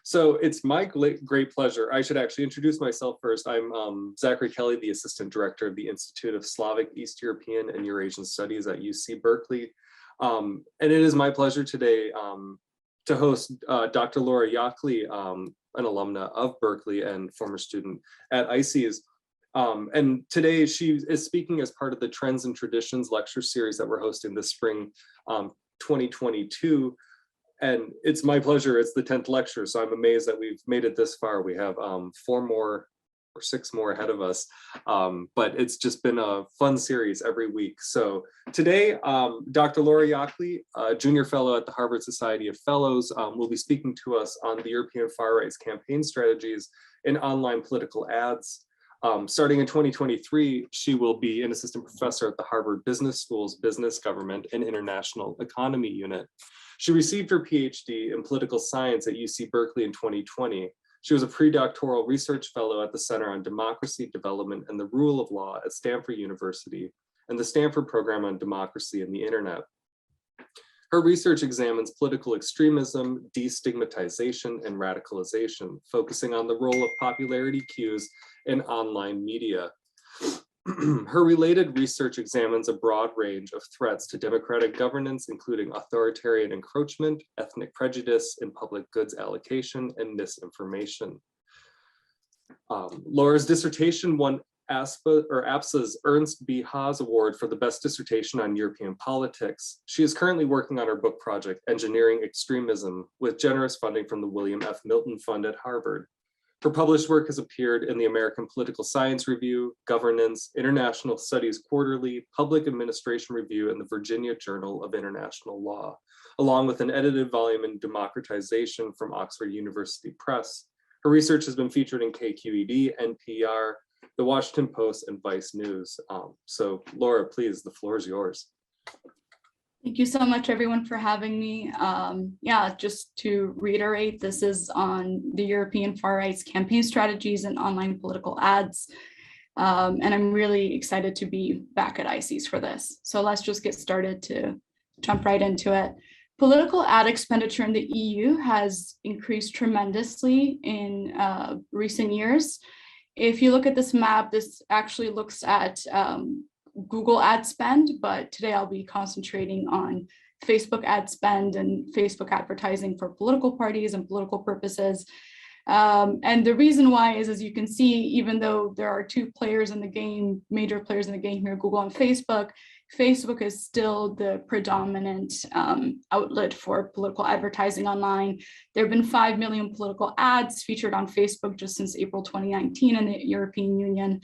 So it's my great pleasure. I should actually introduce myself first. I'm Zachary Kelly, the Assistant Director of the Institute of Slavic, East European, and Eurasian Studies at UC Berkeley. And it is my pleasure today to host Dr. Laura Jákli, an alumna of Berkeley and former student at ISEEES. And today she is speaking as part of the Trends and Traditions lecture series that we're hosting this spring 2022. And it's my pleasure, it's the 10th lecture, so I'm amazed that we've made it this far. We have 4 more or 6 more ahead of us, but it's just been a fun series every week. So today, Dr. Laura Jákli, a junior fellow at the Harvard Society of Fellows, will be speaking to us on the European far right's campaign strategies in online political ads. Starting in 2023, she will be an assistant professor at the Harvard Business School's Business, Government, and International Economy Unit. She received her PhD in political science at UC Berkeley in 2020. She was a pre-doctoral research fellow at the Center on Democracy, Development, and the Rule of Law at Stanford University and the Stanford Program on Democracy and the Internet. Her research examines political extremism, destigmatization, and radicalization, focusing on the role of popularity cues in online media. Her related research examines a broad range of threats to democratic governance, including authoritarian encroachment, ethnic prejudice in public goods allocation, and misinformation. Laura's dissertation won APSA's Ernst B. Haas Award for the best dissertation on European politics. She is currently working on her book project, Engineering Extremism, with generous funding from the William F. Milton Fund at Harvard. Her published work has appeared in the American Political Science Review, Governance, International Studies Quarterly, Public Administration Review, and the Virginia Journal of International Law, along with an edited volume in Democratization from Oxford University Press. Her research has been featured in KQED, NPR, The Washington Post, and Vice News. So Laura, please, the floor is yours. Thank you so much, everyone, for having me. Yeah, just to reiterate, this is on the European far right's campaign strategies and online political ads. And I'm really excited to be back at ISEEES for this. So let's just get started to jump right into it. Political ad expenditure in the EU has increased tremendously in recent years. If you look at this map, this actually looks at Google ad spend, but today I'll be concentrating on Facebook ad spend and Facebook advertising for political parties and political purposes. And the reason why is, as you can see, even though there are 2 players in the game, major players in the game here, Google and Facebook, Facebook is still the predominant outlet for political advertising online. There have been 5 million political ads featured on Facebook just since April 2019 in the European Union.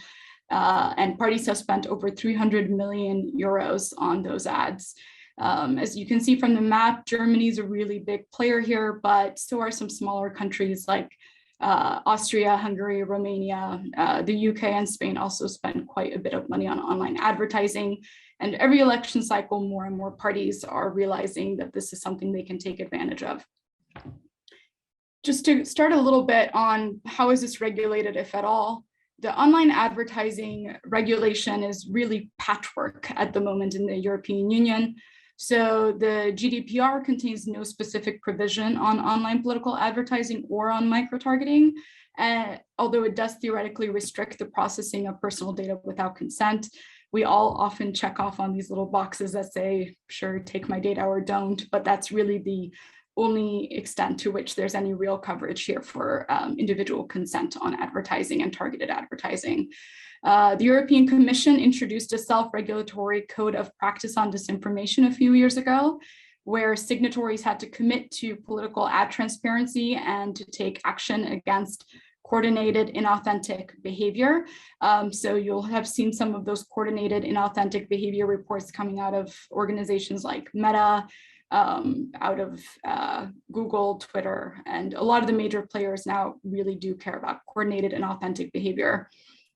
And parties have spent over 300 million euros on those ads. As you can see from the map, Germany is a really big player here, but so are some smaller countries like Austria, Hungary, Romania, the UK and Spain also spend quite a bit of money on online advertising. And every election cycle, more and more parties are realizing that this is something they can take advantage of. Just to start a little bit on how is this regulated, if at all. The online advertising regulation is really patchwork at the moment in the European Union. So the GDPR contains no specific provision on online political advertising or on micro-targeting, although it does theoretically restrict the processing of personal data without consent. We all often check off on these little boxes that say, sure, take my data or don't, but that's really the only extent to which there's any real coverage here for individual consent on advertising and targeted advertising. The European Commission introduced a self-regulatory code of practice on disinformation a few years ago, where signatories had to commit to political ad transparency and to take action against coordinated inauthentic behavior. So you'll have seen some of those coordinated inauthentic behavior reports coming out of organizations like Meta, out of Google, Twitter, and a lot of the major players now really do care about coordinated and authentic behavior.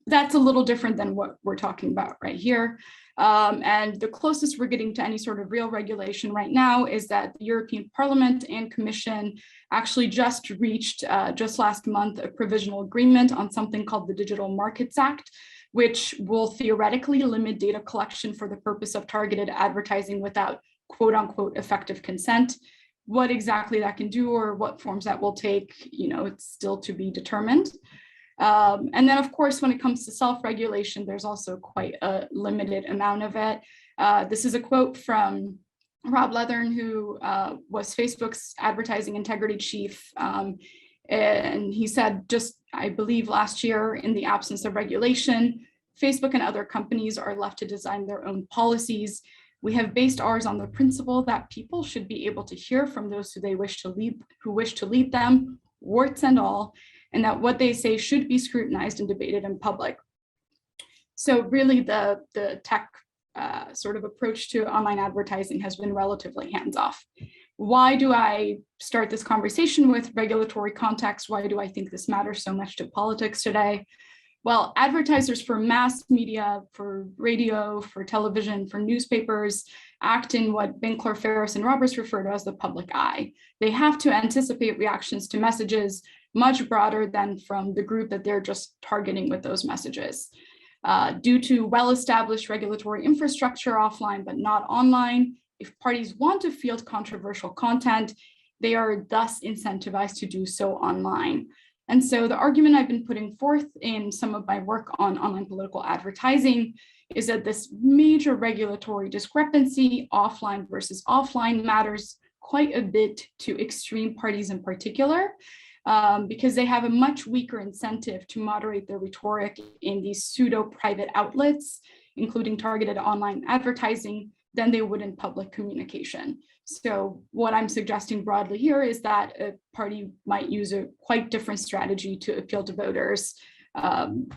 That's a little different than what we're talking about right here. And the closest we're getting to any sort of real regulation right now is that the European Parliament and Commission actually just reached, just last month, a provisional agreement on something called the Digital Markets Act, which will theoretically limit data collection for the purpose of targeted advertising without quote unquote effective consent. what exactly that can do or what forms that will take, it's still to be determined. And then, of course, when it comes to self-regulation, there's also quite a limited amount of it. This is a quote from Rob Leathern, who was Facebook's advertising integrity chief. And he said, just, I believe last year, in the absence of regulation, Facebook and other companies are left to design their own policies. We have based ours on the principle that people should be able to hear from those who wish to lead them, warts and all, and that what they say should be scrutinized and debated in public. So really the tech sort of approach to online advertising has been relatively hands-off. Why do I start this conversation with regulatory context? Why do I think this matters so much to politics today? Well, advertisers for mass media, for radio, for television, for newspapers, act in what Winkler, Ferris, and Roberts refer to as the public eye. They have to anticipate reactions to messages much broader than from the group that they're just targeting with those messages. Due to well-established regulatory infrastructure offline but not online, if parties want to field controversial content, they are thus incentivized to do so online. And so the argument I've been putting forth in some of my work on online political advertising is that this major regulatory discrepancy, offline versus offline, matters quite a bit to extreme parties in particular, because they have a much weaker incentive to moderate their rhetoric in these pseudo-private outlets, including targeted online advertising, than they would in public communication. So what I'm suggesting broadly here is that a party might use a quite different strategy to appeal to voters on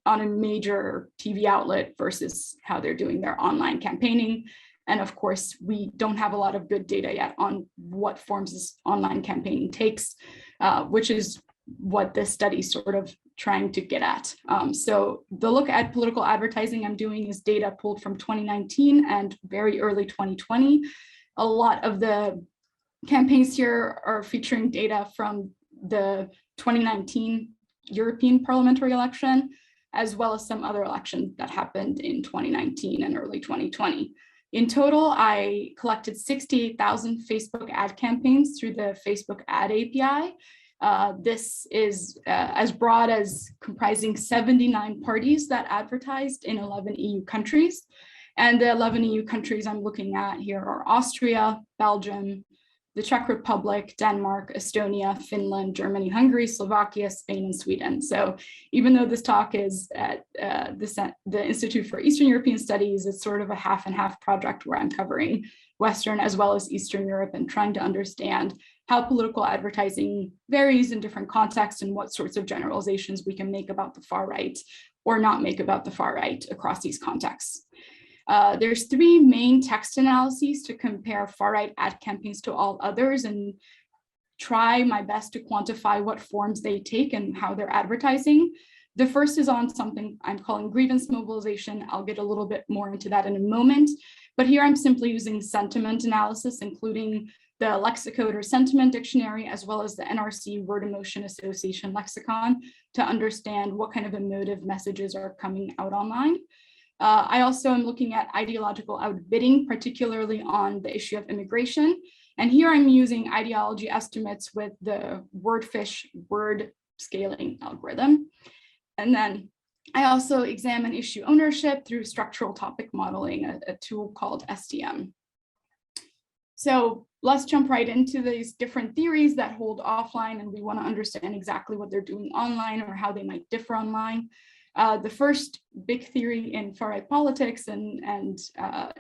a major TV outlet versus how they're doing their online campaigning. And of course, we don't have a lot of good data yet on what forms this online campaigning takes, which is what this study is sort of trying to get at. So the look at political advertising I'm doing is data pulled from 2019 and very early 2020. A lot of the campaigns here are featuring data from the 2019 European parliamentary election, as well as some other elections that happened in 2019 and early 2020. In total, I collected 68,000 Facebook ad campaigns through the Facebook ad API. This is as broad as comprising 79 parties that advertised in 11 EU countries. And the 11 EU countries I'm looking at here are Austria, Belgium, the Czech Republic, Denmark, Estonia, Finland, Germany, Hungary, Slovakia, Spain, and Sweden. So even though this talk is at the Institute for Eastern European Studies, it's sort of a half and half project where I'm covering Western as well as Eastern Europe and trying to understand how political advertising varies in different contexts and what sorts of generalizations we can make about the far right or not make about the far right across these contexts. There's three main text analyses to compare far-right ad campaigns to all others and try my best to quantify what forms they take and how they're advertising. The first is on something I'm calling grievance mobilization. I'll get a little bit more into that in a moment, but here I'm simply using sentiment analysis, including the lexicon or sentiment dictionary, as well as the NRC word emotion association lexicon to understand what kind of emotive messages are coming out online. I also am looking at ideological outbidding, particularly on the issue of immigration. And here I'm using ideology estimates with the workfish word scaling algorithm. And then I also examine issue ownership through structural topic modeling, a tool called STM. So let's jump right into these different theories that hold offline, and we want to understand exactly what they're doing online or how they might differ online. The first big theory in far-right politics and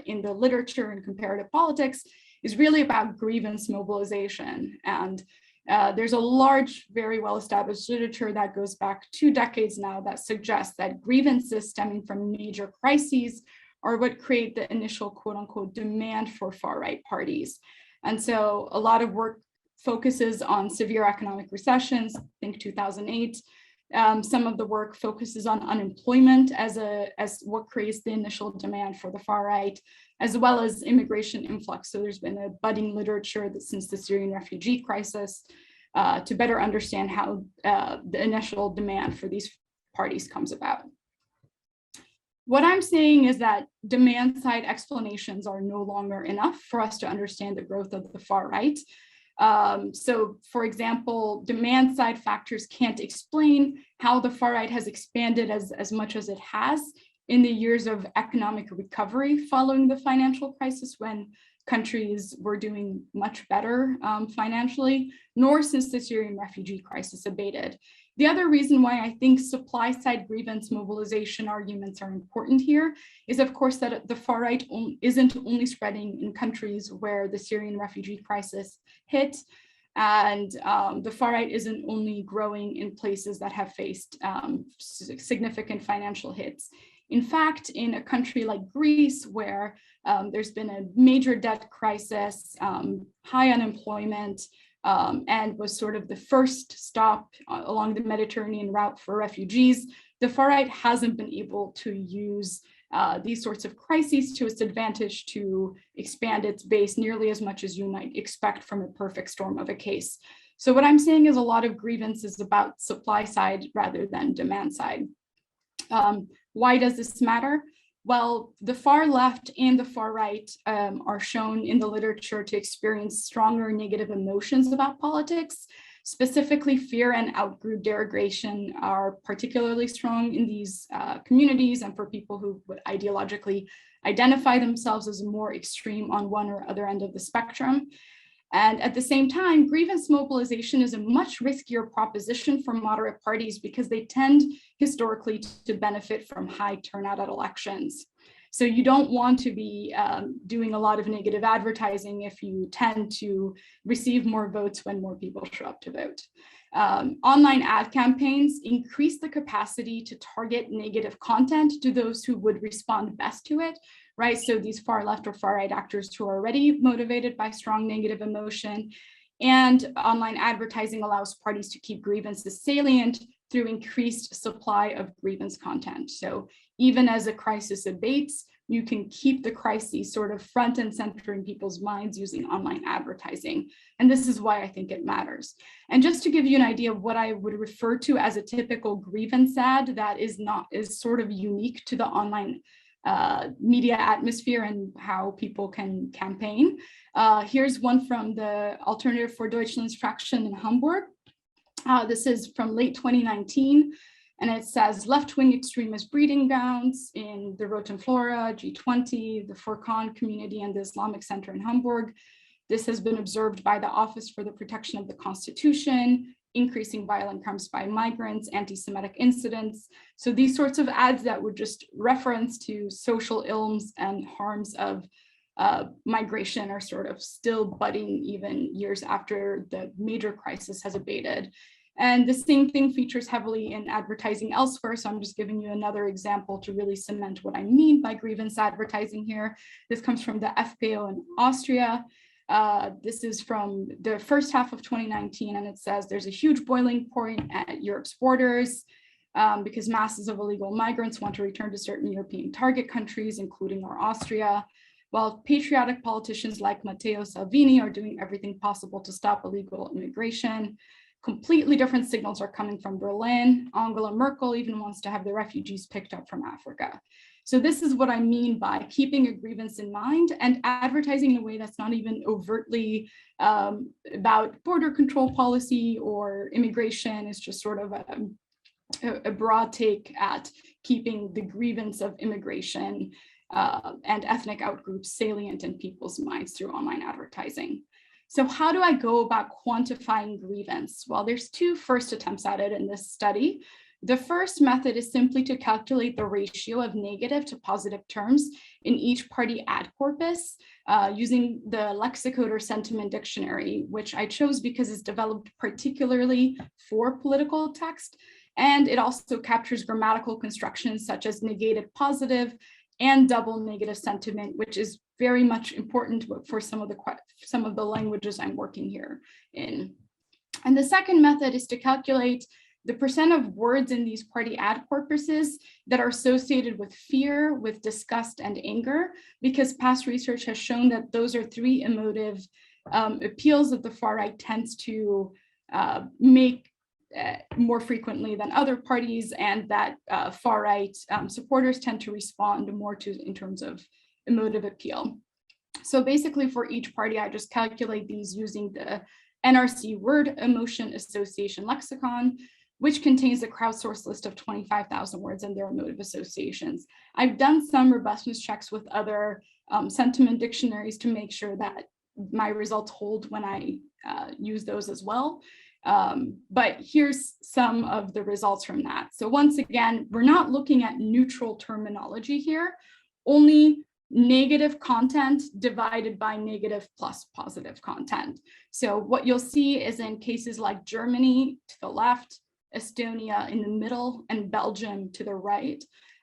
in the literature and comparative politics is really about grievance mobilization. And there's a large, very well-established literature that goes back 2 decades now that suggests that grievances stemming from major crises are what create the initial quote-unquote demand for far-right parties. And so a lot of work focuses on severe economic recessions, think 2008. Some of the work focuses on unemployment as what creates the initial demand for the far right, as well as immigration influx. So there's been a budding literature that since the Syrian refugee crisis to better understand how the initial demand for these parties comes about. What I'm saying is that demand side explanations are no longer enough for us to understand the growth of the far right. So for example, demand side factors can't explain how the far right has expanded as much as it has in the years of economic recovery following the financial crisis, when countries were doing much better financially, nor since the Syrian refugee crisis abated. The other reason why I think supply side grievance mobilization arguments are important here is, of course, that the far right isn't only spreading in countries where the Syrian refugee crisis hit, and the far right isn't only growing in places that have faced significant financial hits. In fact, in a country like Greece, where there's been a major debt crisis, high unemployment, and was sort of the first stop along the Mediterranean route for refugees, the far right hasn't been able to use these sorts of crises to its advantage to expand its base nearly as much as you might expect from a perfect storm of a case. So what I'm saying is a lot of grievance is about supply side rather than demand side. Why does this matter? Well, the far left and the far right are shown in the literature to experience stronger negative emotions about politics. Specifically, fear and outgroup derogation are particularly strong in these communities, and for people who would ideologically identify themselves as more extreme on one or other end of the spectrum. And at the same time, grievance mobilization is a much riskier proposition for moderate parties because they tend historically to benefit from high turnout at elections. So you don't want to be doing a lot of negative advertising if you tend to receive more votes when more people show up to vote. Online ad campaigns increase the capacity to target negative content to those who would respond best to it, right? So these far left or far right actors who are already motivated by strong negative emotion. And online advertising allows parties to keep grievances salient through increased supply of grievance content. So even as a crisis abates, you can keep the crises sort of front and center in people's minds using online advertising. And this is why I think it matters. And just to give you an idea of what I would refer to as a typical grievance ad that is sort of unique to the online media atmosphere and how people can campaign. Here's one from the Alternative for Deutschland's fraction in Hamburg. This is from late 2019, and it says left-wing extremist breeding grounds in the Roten Flora, G20, the Furkan community, and the Islamic Center in Hamburg. This has been observed by the Office for the Protection of the Constitution, increasing violent crimes by migrants, anti-Semitic incidents. So these sorts of ads that would just reference to social ills and harms of migration are sort of still budding even years after the major crisis has abated. And the same thing features heavily in advertising elsewhere. So I'm just giving you another example to really cement what I mean by grievance advertising here. This comes from the FPao in Austria. This is from the first half of 2019, and it says there's a huge boiling point at Europe's borders because masses of illegal migrants want to return to certain European target countries, including our Austria, while patriotic politicians like Matteo Salvini are doing everything possible to stop illegal immigration. Completely different signals are coming from Berlin. Angela Merkel even wants to have the refugees picked up from Africa. So this is what I mean by keeping a grievance in mind and advertising in a way that's not even overtly about border control policy or immigration. It's just sort of a broad take at keeping the grievance of immigration and ethnic outgroups salient in people's minds through online advertising. So how do I go about quantifying grievance? Well, there's two first attempts at it in this study. The first method is simply to calculate the ratio of negative to positive terms in each party ad corpus using the lexicon or sentiment dictionary, which I chose because it's developed particularly for political text. And it also captures grammatical constructions such as negated positive and double negative sentiment, which is very much important for some of the languages I'm working here in. And the second method is to calculate the percent of words in these party ad corpuses that are associated with fear, with disgust, and anger, because past research has shown that those are three emotive appeals that the far right tends to make more frequently than other parties, and that far right supporters tend to respond more to in terms of emotive appeal. So basically for each party, I just calculate these using the NRC word emotion association lexicon, which contains a crowdsourced list of 25,000 words and their emotive associations. I've done some robustness checks with other sentiment dictionaries to make sure that my results hold when I use those as well. But here's some of the results from that. So once again, we're not looking at neutral terminology here, only negative content divided by negative plus positive content. So what you'll see is in cases like Germany to the left, Estonia in the middle, and Belgium to the right,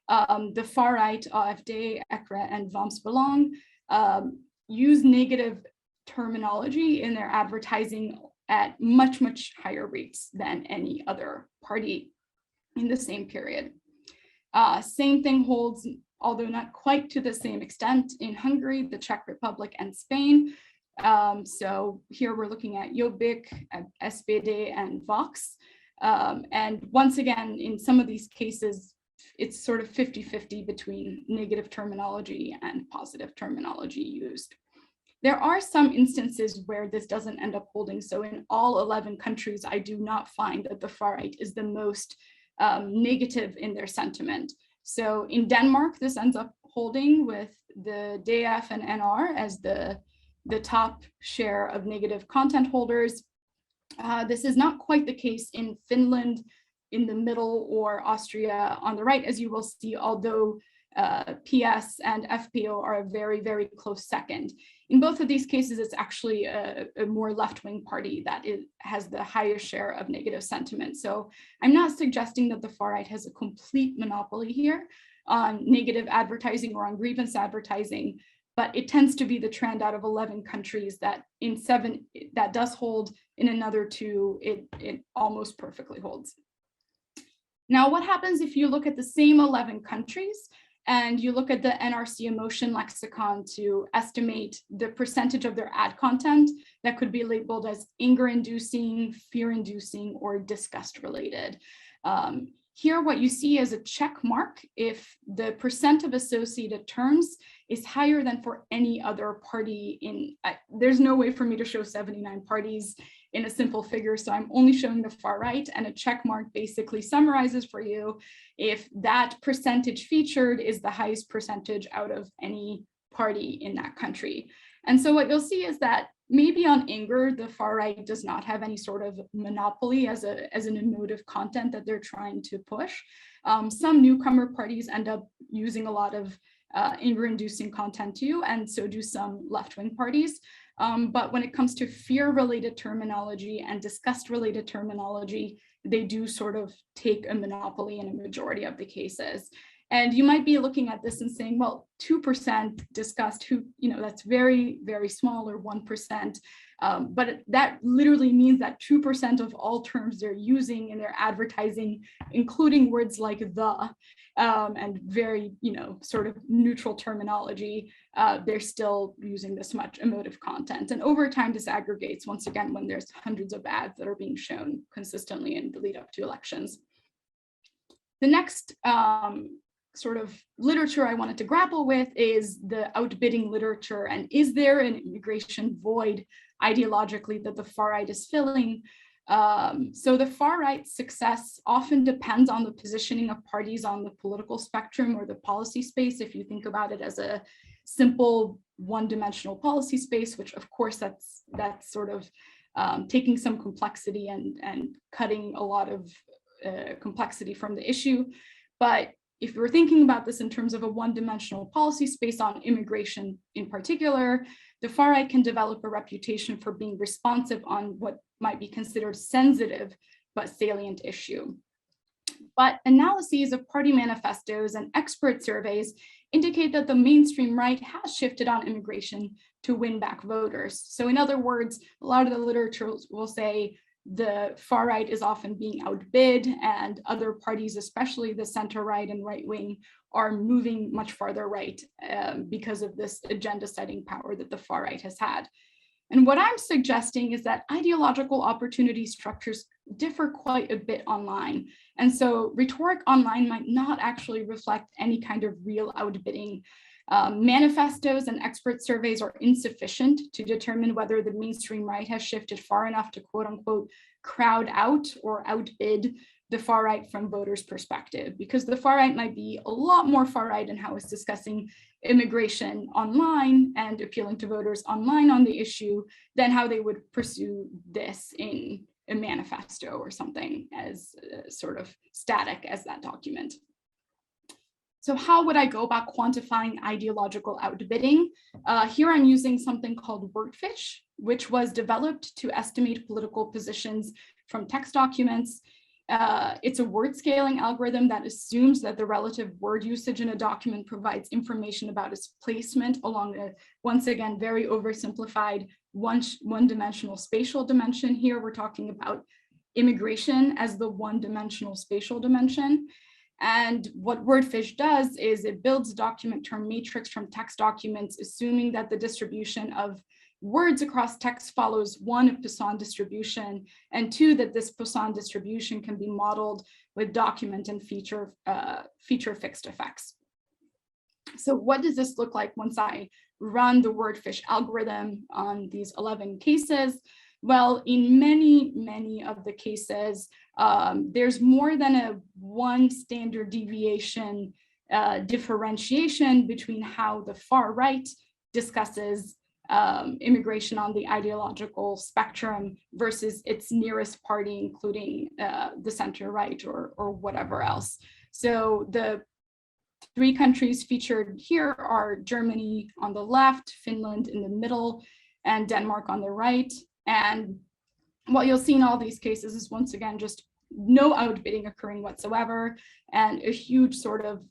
the far right, AfD, EKRE, and Vlaams use negative terminology in their advertising at much, much higher rates than any other party in the same period. Same thing holds, although not quite to the same extent, in Hungary, the Czech Republic, and Spain. So here we're looking at Yobik, SPD, and Vox. And once again, in some of these cases, it's sort of 50-50 between negative terminology and positive terminology used. There are some instances where this doesn't end up holding. So in all 11 countries, I do not find that the far right is the most negative in their sentiment. So in Denmark, this ends up holding with the DF and NR as the top share of negative content holders. This is not quite the case in Finland in the middle or Austria on the right, as you will see, although PS and FPO are a very, very close second. In both of these cases, it's actually a more left-wing party that has the higher share of negative sentiment. So I'm not suggesting that the far right has a complete monopoly here on negative advertising or on grievance advertising, but it tends to be the trend out of 11 countries that in 7, that does hold, in another 2, it almost perfectly holds. Now, what happens if you look at the same 11 countries and you look at the NRC emotion lexicon to estimate the percentage of their ad content that could be labeled as anger-inducing, fear-inducing, or disgust-related? Here, what you see is a check mark if the percent of associated terms is higher than for any other party in, there's no way for me to show 79 parties in a simple figure, so I'm only showing the far right, and a check mark basically summarizes for you if that percentage featured is the highest percentage out of any party in that country. And so what you'll see is that maybe on anger, the far right does not have any sort of monopoly as an emotive content that they're trying to push. Some newcomer parties end up using a lot of anger-inducing content too, and so do some left-wing parties. But when it comes to fear-related terminology and disgust-related terminology, they do sort of take a monopoly in a majority of the cases. And you might be looking at this and saying, well, 2% disgust, that's very, very small, or 1%. But that literally means that 2% of all terms they're using in their advertising, including words like the, and very, sort of neutral terminology, they're still using this much emotive content. And over time, this aggregates, once again, when there's hundreds of ads that are being shown consistently in the lead up to elections. The next sort of literature I wanted to grapple with is the outbidding literature. And is there an immigration void ideologically that the far right is filling? So the far right's success often depends on the positioning of parties on the political spectrum or the policy space. If you think about it as a simple one-dimensional policy space, which of course that's sort of taking some complexity and cutting a lot of complexity from the issue. But if we're thinking about this in terms of a one-dimensional policy space on immigration in particular, the far right can develop a reputation for being responsive on what might be considered sensitive but salient issue. But analyses of party manifestos and expert surveys indicate that the mainstream right has shifted on immigration to win back voters. So in other words, a lot of the literature will say the far right is often being outbid, and other parties, especially the center right and right wing, are moving much farther right because of this agenda setting power that the far right has had. And what I'm suggesting is that ideological opportunity structures differ quite a bit online. And so rhetoric online might not actually reflect any kind of real outbidding. Manifestos and expert surveys are insufficient to determine whether the mainstream right has shifted far enough to quote unquote crowd out or outbid the far right from voters' perspective, because the far right might be a lot more far right in how it's discussing immigration online and appealing to voters online on the issue than how they would pursue this in a manifesto or something as sort of static as that document. So how would I go about quantifying ideological outbidding? Here I'm using something called workfish, which was developed to estimate political positions from text documents. It's a word scaling algorithm that assumes that the relative word usage in a document provides information about its placement along a, once again, very oversimplified one-dimensional spatial dimension. Here we're talking about immigration as the one-dimensional spatial dimension. And what Wordfish does is it builds a document term matrix from text documents, assuming that the distribution of words across text follows one, a Poisson distribution, and two, that this Poisson distribution can be modeled with document and feature fixed effects. So what does this look like once I run the Wordfish algorithm on these 11 cases? Well, in many of the cases, there's more than a one standard deviation differentiation between how the far right discusses immigration on the ideological spectrum versus its nearest party, including the center right or whatever else. So the three countries featured here are Germany on the left, Finland in the middle, and Denmark on the right. And what you'll see in all these cases is, once again, just no outbidding occurring whatsoever, and a huge sort of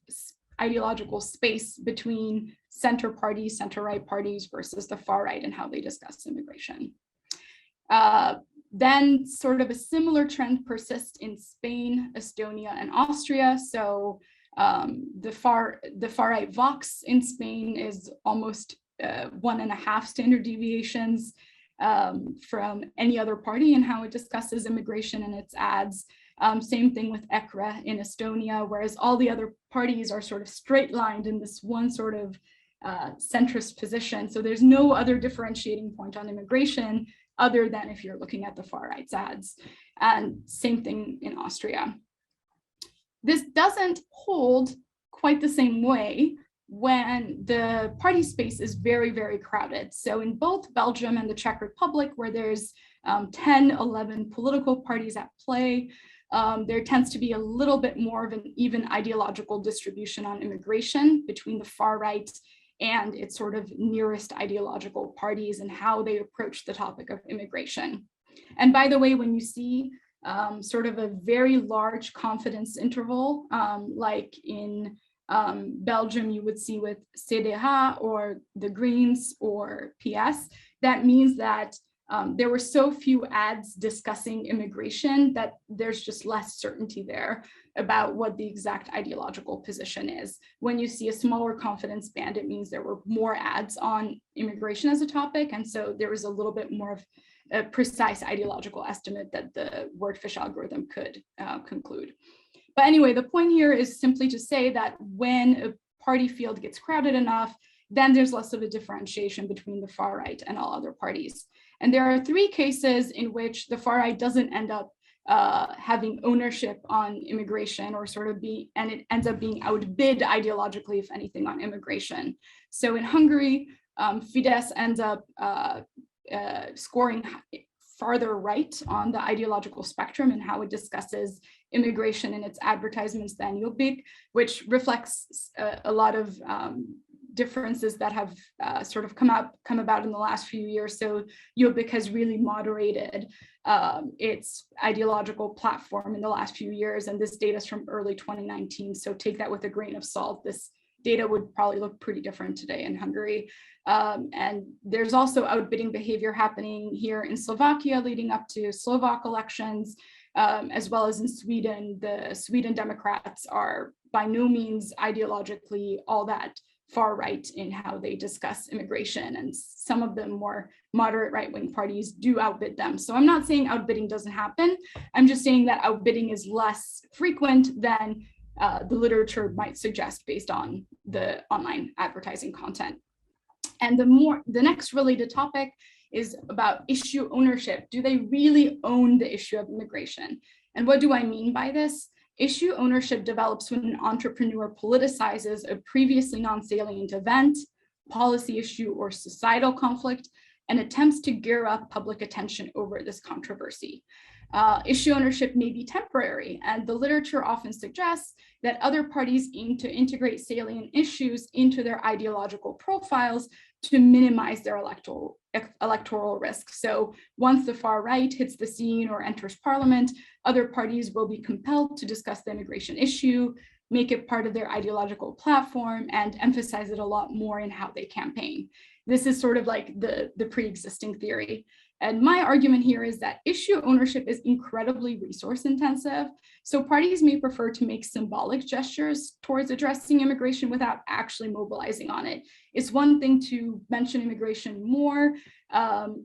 ideological space between center parties, center-right parties versus the far right and how they discuss immigration. Then sort of a similar trend persists in Spain, Estonia, and Austria. So the far right Vox in Spain is almost 1.5 standard deviations from any other party in how it discusses immigration in its ads. Same thing with ECRA in Estonia, whereas all the other parties are sort of straight lined in this one sort of centrist position. So there's no other differentiating point on immigration other than if you're looking at the far right's ads. And same thing in Austria. This doesn't hold quite the same way when the party space is very, very crowded. So in both Belgium and the Czech Republic, where there's 10, 11 political parties at play, there tends to be a little bit more of an even ideological distribution on immigration between the far right and its sort of nearest ideological parties and how they approach the topic of immigration. And by the way, when you see sort of a very large confidence interval, like in Belgium, you would see with CDH or the Greens or PS, that means that there were so few ads discussing immigration that there's just less certainty there about what the exact ideological position is. When you see a smaller confidence band, it means there were more ads on immigration as a topic. And so there was a little bit more of a precise ideological estimate that the Wordfish algorithm could conclude. But anyway, the point here is simply to say that when a party field gets crowded enough, then there's less of a differentiation between the far right and all other parties. And there are three cases in which the far right doesn't end up having ownership on immigration or sort of and it ends up being outbid ideologically, if anything, on immigration. So in Hungary, Fidesz ends up scoring farther right on the ideological spectrum and how it discusses immigration in its advertisements than Yobik, which reflects a lot of differences that have sort of come about in the last few years. So Yobik has really moderated its ideological platform in the last few years, and this data is from early 2019. So take that with a grain of salt. This data would probably look pretty different today in Hungary. And there's also outbidding behavior happening here in Slovakia leading up to Slovak elections, as well as in Sweden. The Sweden Democrats are by no means ideologically all that far right in how they discuss immigration, and some of the more moderate right-wing parties do outbid them. So I'm not saying outbidding doesn't happen. I'm just saying that outbidding is less frequent than the literature might suggest based on the online advertising content. And the next related topic is about issue ownership. Do they really own the issue of immigration? And what do I mean by this? Issue ownership develops when an entrepreneur politicizes a previously non-salient event, policy issue, or societal conflict, and attempts to gear up public attention over this controversy. Issue ownership may be temporary, and the literature often suggests that other parties aim to integrate salient issues into their ideological profiles to minimize their electoral risk. So once the far right hits the scene or enters parliament, other parties will be compelled to discuss the immigration issue, make it part of their ideological platform, and emphasize it a lot more in how they campaign. This is sort of like the pre-existing theory. And my argument here is that issue ownership is incredibly resource intensive. So parties may prefer to make symbolic gestures towards addressing immigration without actually mobilizing on it. It's one thing to mention immigration more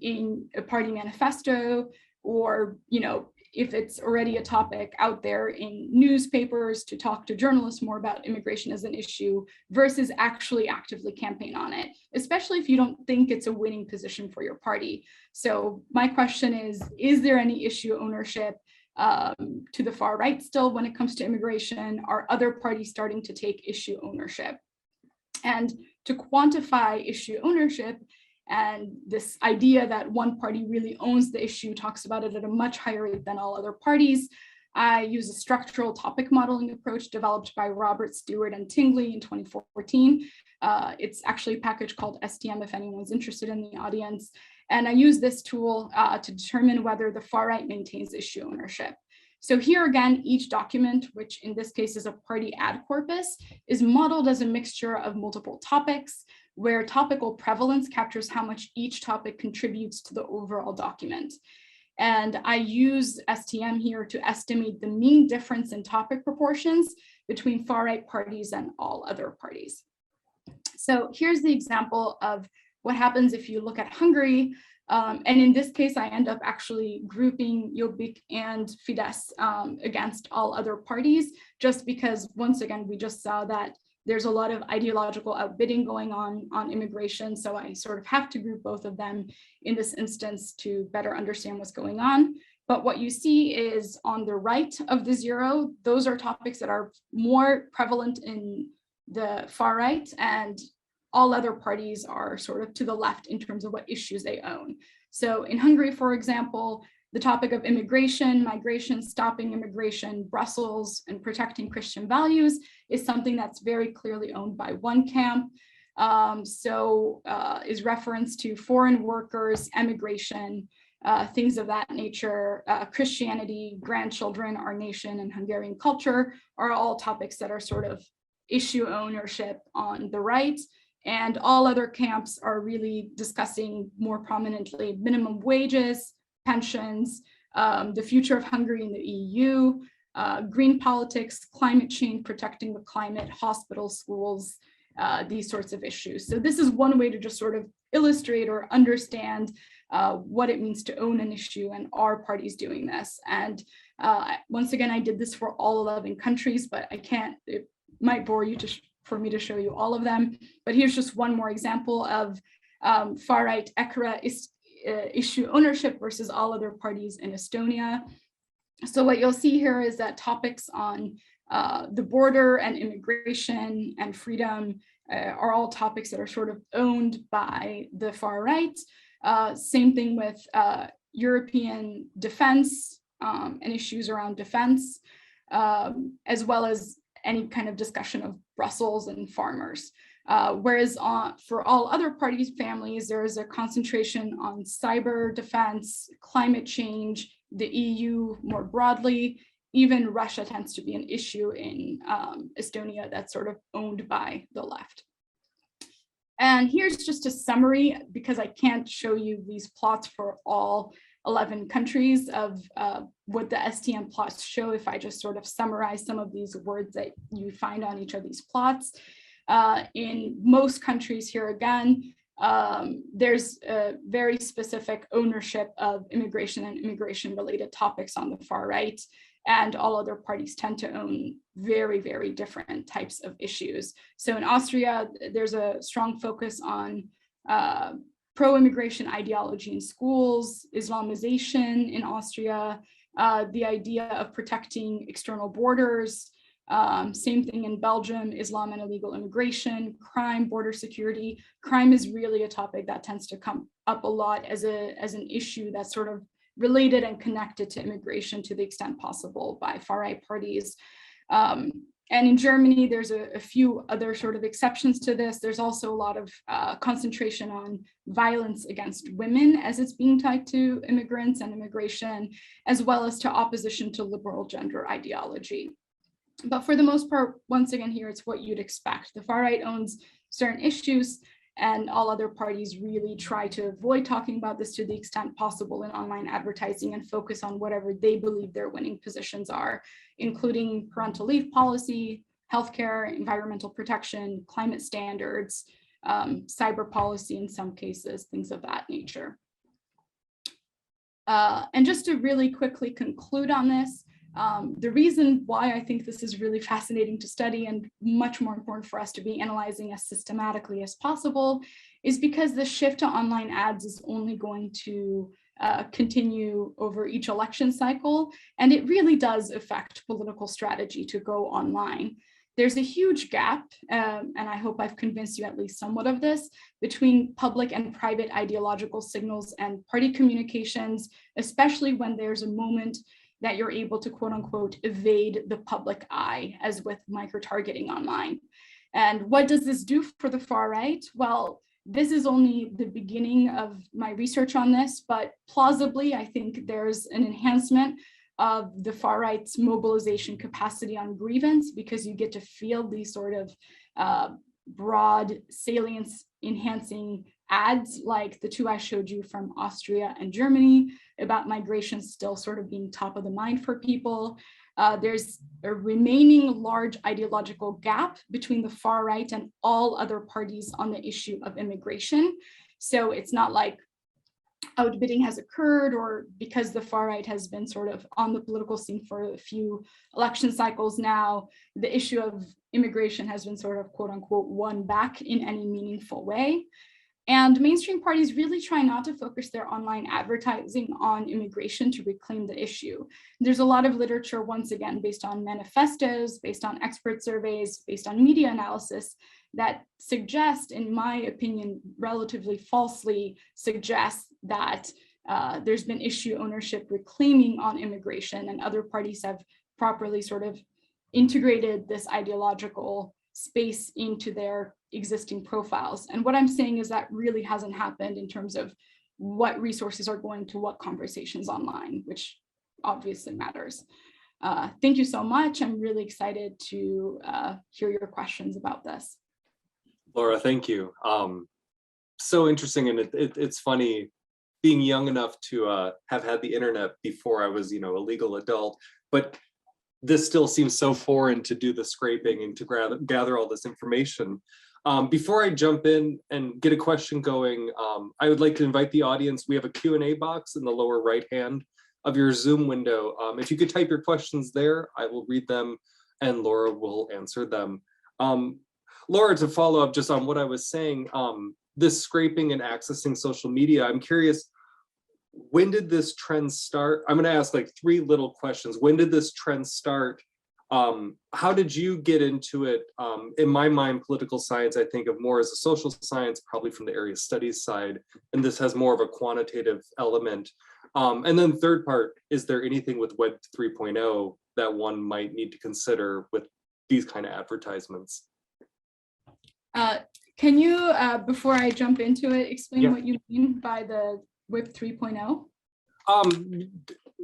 in a party manifesto, or, you know, if it's already a topic out there in newspapers, to talk to journalists more about immigration as an issue versus actually actively campaign on it, especially if you don't think it's a winning position for your party. So my question is there any issue ownership to the far right still when it comes to immigration? Are other parties starting to take issue ownership? And to quantify issue ownership, and this idea that one party really owns the issue, talks about it at a much higher rate than all other parties, I use a structural topic modeling approach developed by Robert Stewart and Tingley in 2014. It's actually a package called STM if anyone's interested in the audience. And I use this tool to determine whether the far right maintains issue ownership. So here again, each document, which in this case is a party ad corpus, is modeled as a mixture of multiple topics, where topical prevalence captures how much each topic contributes to the overall document. And I use STM here to estimate the mean difference in topic proportions between far-right parties and all other parties. So here's the example of what happens if you look at Hungary. And in this case, I end up actually grouping Yobik and Fidesz against all other parties, just because, once again, we just saw that there's a lot of ideological outbidding going on immigration. So I sort of have to group both of them in this instance to better understand what's going on. But what you see is on the right of the zero, those are topics that are more prevalent in the far right, and all other parties are sort of to the left in terms of what issues they own. So in Hungary, for example, the topic of immigration, migration, stopping immigration, Brussels, and protecting Christian values is something that's very clearly owned by one camp. Is reference to foreign workers, emigration, things of that nature, Christianity, grandchildren, our nation, and Hungarian culture are all topics that are sort of issue ownership on the right. And all other camps are really discussing more prominently minimum wages, pensions, the future of Hungary in the EU, green politics, climate change, protecting the climate, hospitals, schools, these sorts of issues. So this is one way to just sort of illustrate or understand what it means to own an issue, and are parties doing this. And once again, I did this for all 11 countries, but I can't, it might bore you for me to show you all of them. But here's just one more example of far-right ECRA issue ownership versus all other parties in Estonia. So what you'll see here is that topics on the border and immigration and freedom are all topics that are sort of owned by the far right. Same thing with European defense and issues around defense, as well as any kind of discussion of Brussels and farmers. Whereas for all other parties' families, there is a concentration on cyber defense, climate change, the EU more broadly. Even Russia tends to be an issue in Estonia that's sort of owned by the left. And here's just a summary, because I can't show you these plots for all 11 countries of what the STM plots show if I just sort of summarize some of these words that you find on each of these plots. In most countries here again, there's a very specific ownership of immigration and immigration-related topics on the far right, and all other parties tend to own very, very different types of issues. So in Austria, there's a strong focus on pro-immigration ideology in schools, Islamization in Austria, the idea of protecting external borders, same thing in Belgium, Islam and illegal immigration, crime, border security. Crime is really a topic that tends to come up a lot as an issue that's sort of related and connected to immigration to the extent possible by far-right parties. And in Germany, there's a few other sort of exceptions to this. There's also a lot of concentration on violence against women as it's being tied to immigrants and immigration, as well as to opposition to liberal gender ideology. But for the most part, once again, here it's what you'd expect. The far right owns certain issues, and all other parties really try to avoid talking about this to the extent possible in online advertising and focus on whatever they believe their winning positions are, including parental leave policy, healthcare, environmental protection, climate standards, cyber policy in some cases, things of that nature. And just to really quickly conclude on this, the reason why I think this is really fascinating to study and much more important for us to be analyzing as systematically as possible is because the shift to online ads is only going to continue over each election cycle, and it really does affect political strategy to go online. There's a huge gap, and I hope I've convinced you at least somewhat of this, between public and private ideological signals and party communications, especially when there's a moment that you're able to quote unquote evade the public eye, as with micro-targeting online. And what does this do for the far right? Well, this is only the beginning of my research on this, but plausibly, I think there's an enhancement of the far right's mobilization capacity on grievance, because you get to feel these sort of broad salience enhancing ads like the two I showed you from Austria and Germany about migration still sort of being top of the mind for people. There's a remaining large ideological gap between the far right and all other parties on the issue of immigration. So it's not like outbidding has occurred, or because the far right has been sort of on the political scene for a few election cycles now, the issue of immigration has been sort of quote unquote won back in any meaningful way. And mainstream parties really try not to focus their online advertising on immigration to reclaim the issue. There's a lot of literature, once again, based on manifestos, based on expert surveys, based on media analysis, that suggest, in my opinion, relatively falsely suggest that there's been issue ownership reclaiming on immigration, and other parties have properly sort of integrated this ideological space into their existing profiles. And what I'm saying is that really hasn't happened in terms of what resources are going to what conversations online, which obviously matters. Thank you so much. I'm really excited to hear your questions about this. Laura, thank you. So interesting, and it's funny being young enough to have had the internet before I was, a legal adult, but this still seems so foreign to do the scraping and to gather all this information. Before I jump in and get a question going, I would like to invite the audience. We have a Q&A box in the lower right hand of your Zoom window. If you could type your questions there, I will read them and Laura will answer them. Laura, to follow up just on what I was saying, this scraping and accessing social media, I'm curious, when did this trend start? I'm going to ask like 3 little questions. When did this trend start? How did you get into it? In my mind, political science, I think of more as a social science, probably from the area studies side, and this has more of a quantitative element. And then third part, is there anything with Web 3.0 that one might need to consider with these kind of advertisements? Can you, before I jump into it, explain what you mean by the Web 3.0?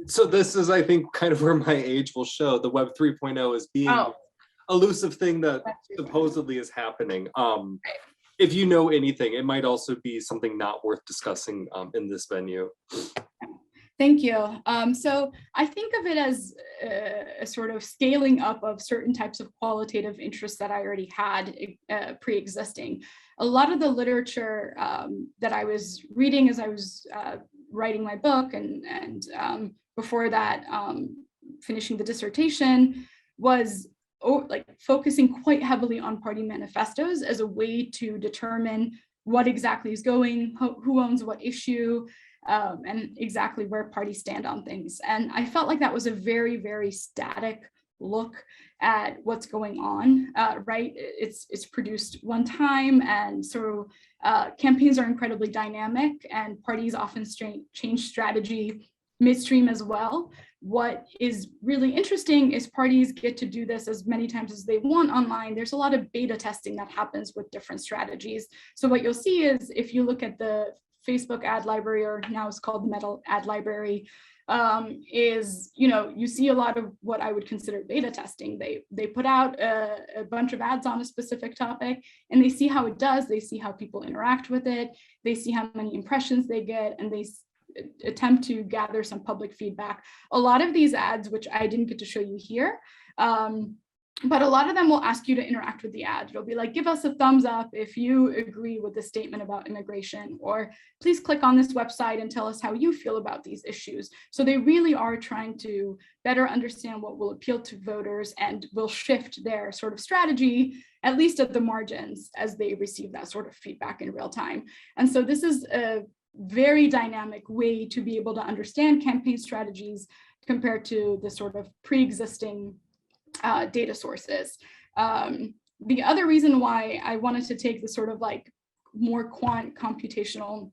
So this is, I think, kind of where my age will show. The Web 3.0 is being elusive thing that supposedly is happening. If you know anything, it might also be something not worth discussing in this venue. Thank you. So I think of it as a sort of scaling up of certain types of qualitative interests that I already had pre-existing. A lot of the literature that I was reading as I was writing my book and before that finishing the dissertation was like focusing quite heavily on party manifestos as a way to determine what exactly is going, who owns what issue, and exactly where parties stand on things. And I felt like that was a very, very static look at what's going on, right? It's produced one time, and so campaigns are incredibly dynamic, and parties often change strategy midstream as well. What is really interesting is parties get to do this as many times as they want online. There's a lot of beta testing that happens with different strategies. So what you'll see is if you look at the Facebook ad library, or now it's called the Meta ad library, is, you see a lot of what I would consider beta testing. They put out a bunch of ads on a specific topic, and they see how it does. They see how people interact with it. They see how many impressions they get, and they attempt to gather some public feedback. A lot of these ads, which I didn't get to show you here, but a lot of them will ask you to interact with the ad. It'll be like, give us a thumbs up if you agree with the statement about immigration, or please click on this website and tell us how you feel about these issues. So they really are trying to better understand what will appeal to voters and will shift their sort of strategy, at least at the margins, as they receive that sort of feedback in real time. And so this is a very dynamic way to be able to understand campaign strategies compared to the sort of pre-existing data sources. The other reason why I wanted to take the sort of like more quant computational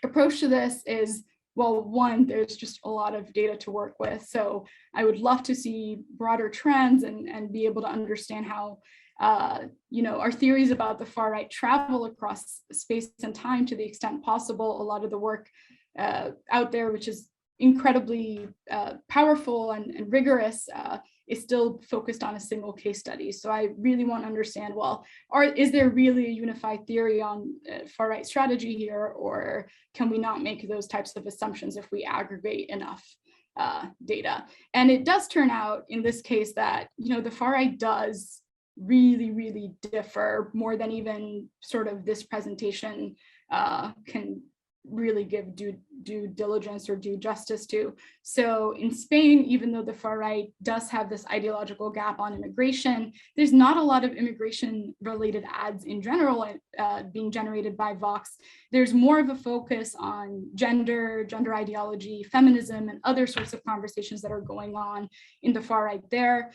approach to this is, well, one, there's just a lot of data to work with. So I would love to see broader trends and be able to understand how our theories about the far right travel across space and time to the extent possible. A lot of the work out there, which is incredibly powerful and rigorous, is still focused on a single case study. So I really want to understand, well, is there really a unified theory on far right strategy here, or can we not make those types of assumptions if we aggregate enough data? And it does turn out in this case that, the far right does really, really differ more than even sort of this presentation can really give due diligence or due justice to. So in Spain, even though the far right does have this ideological gap on immigration, there's not a lot of immigration related ads in general being generated by Vox. There's more of a focus on gender ideology, feminism, and other sorts of conversations that are going on in the far right there.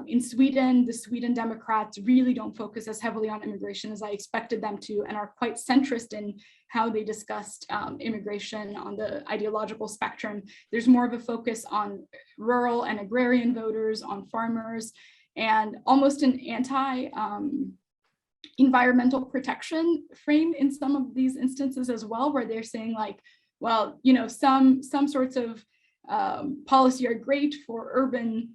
In Sweden, the Sweden Democrats really don't focus as heavily on immigration as I expected them to, and are quite centrist in how they discussed immigration on the ideological spectrum. There's more of a focus on rural and agrarian voters, on farmers, and almost an anti-environmental protection frame in some of these instances as well, where they're saying like, well, some sorts of policy are great for urban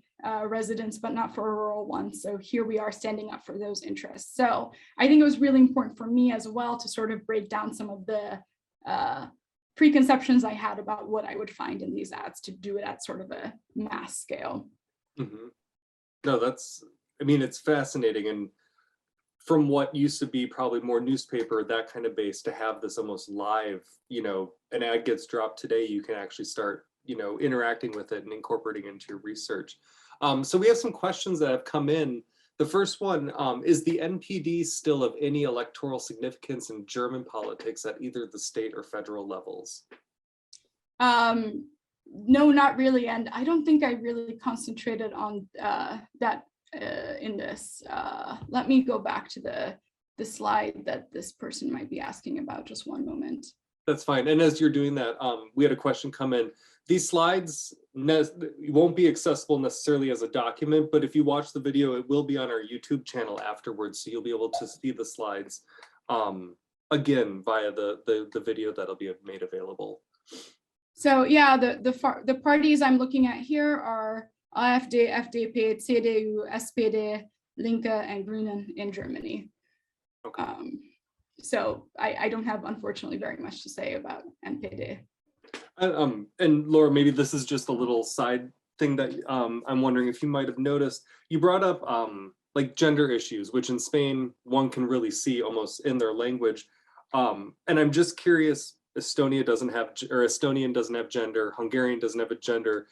residents, but not for rural ones. So here we are standing up for those interests. So I think it was really important for me as well to sort of break down some of the preconceptions I had about what I would find in these ads, to do it at sort of a mass scale. Mm-hmm. No, it's fascinating. And from what used to be probably more newspaper, that kind of base, to have this almost live, an ad gets dropped today, you can actually start, interacting with it and incorporating into your research. So we have some questions that have come in. The first one, is the NPD still of any electoral significance in German politics at either the state or federal levels? No, not really. And I don't think I really concentrated on that in this. Let me go back to the slide that this person might be asking about. Just one moment. That's fine. And as you're doing that, we had a question come in. These slides won't be accessible necessarily as a document, but if you watch the video, it will be on our YouTube channel afterwards. So you'll be able to see the slides again via the video that'll be made available. So yeah, the parties I'm looking at here are AfD, FDP, CDU, SPD, Linke, and Grünen in Germany. Okay. So I don't have, unfortunately, very much to say about NPD. And Laura, maybe this is just a little side thing that I'm wondering if you might have noticed. You brought up like gender issues, which in Spain one can really see almost in their language. And I'm just curious, Estonian doesn't have gender, Hungarian doesn't have a gender.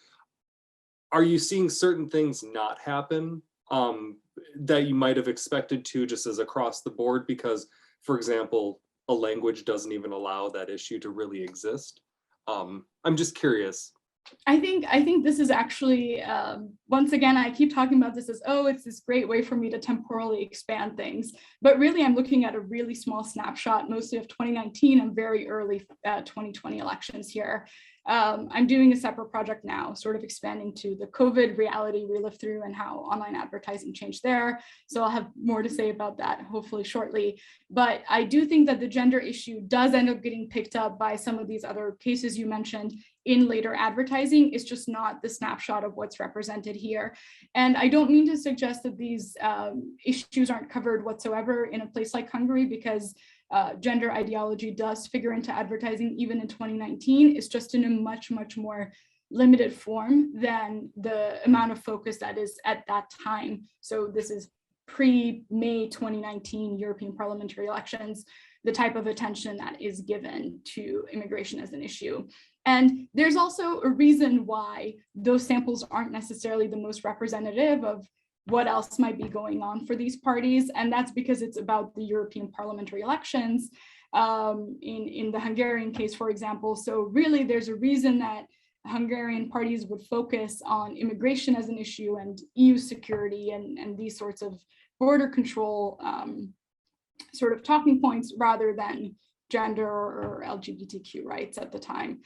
Are you seeing certain things not happen that you might have expected to, just as across the board? Because, for example, a language doesn't even allow that issue to really exist. I'm just curious. I think this is actually, once again, I keep talking about this as, oh, it's this great way for me to temporally expand things. But really, I'm looking at a really small snapshot, mostly of 2019 and very early 2020 elections here. I'm doing a separate project now, sort of expanding to the COVID reality we lived through and how online advertising changed there. So I'll have more to say about that hopefully shortly. But I do think that the gender issue does end up getting picked up by some of these other cases you mentioned in later advertising. It's just not the snapshot of what's represented here. And I don't mean to suggest that these issues aren't covered whatsoever in a place like Hungary, because gender ideology does figure into advertising even in 2019. It's just in a much, much more limited form than the amount of focus that is at that time. So this is pre-May 2019 European parliamentary elections, the type of attention that is given to immigration as an issue. And there's also a reason why those samples aren't necessarily the most representative of what else might be going on for these parties. And that's because it's about the European parliamentary elections in the Hungarian case, for example. So really, there's a reason that Hungarian parties would focus on immigration as an issue and EU security and these sorts of border control sort of talking points rather than gender or LGBTQ rights at the time.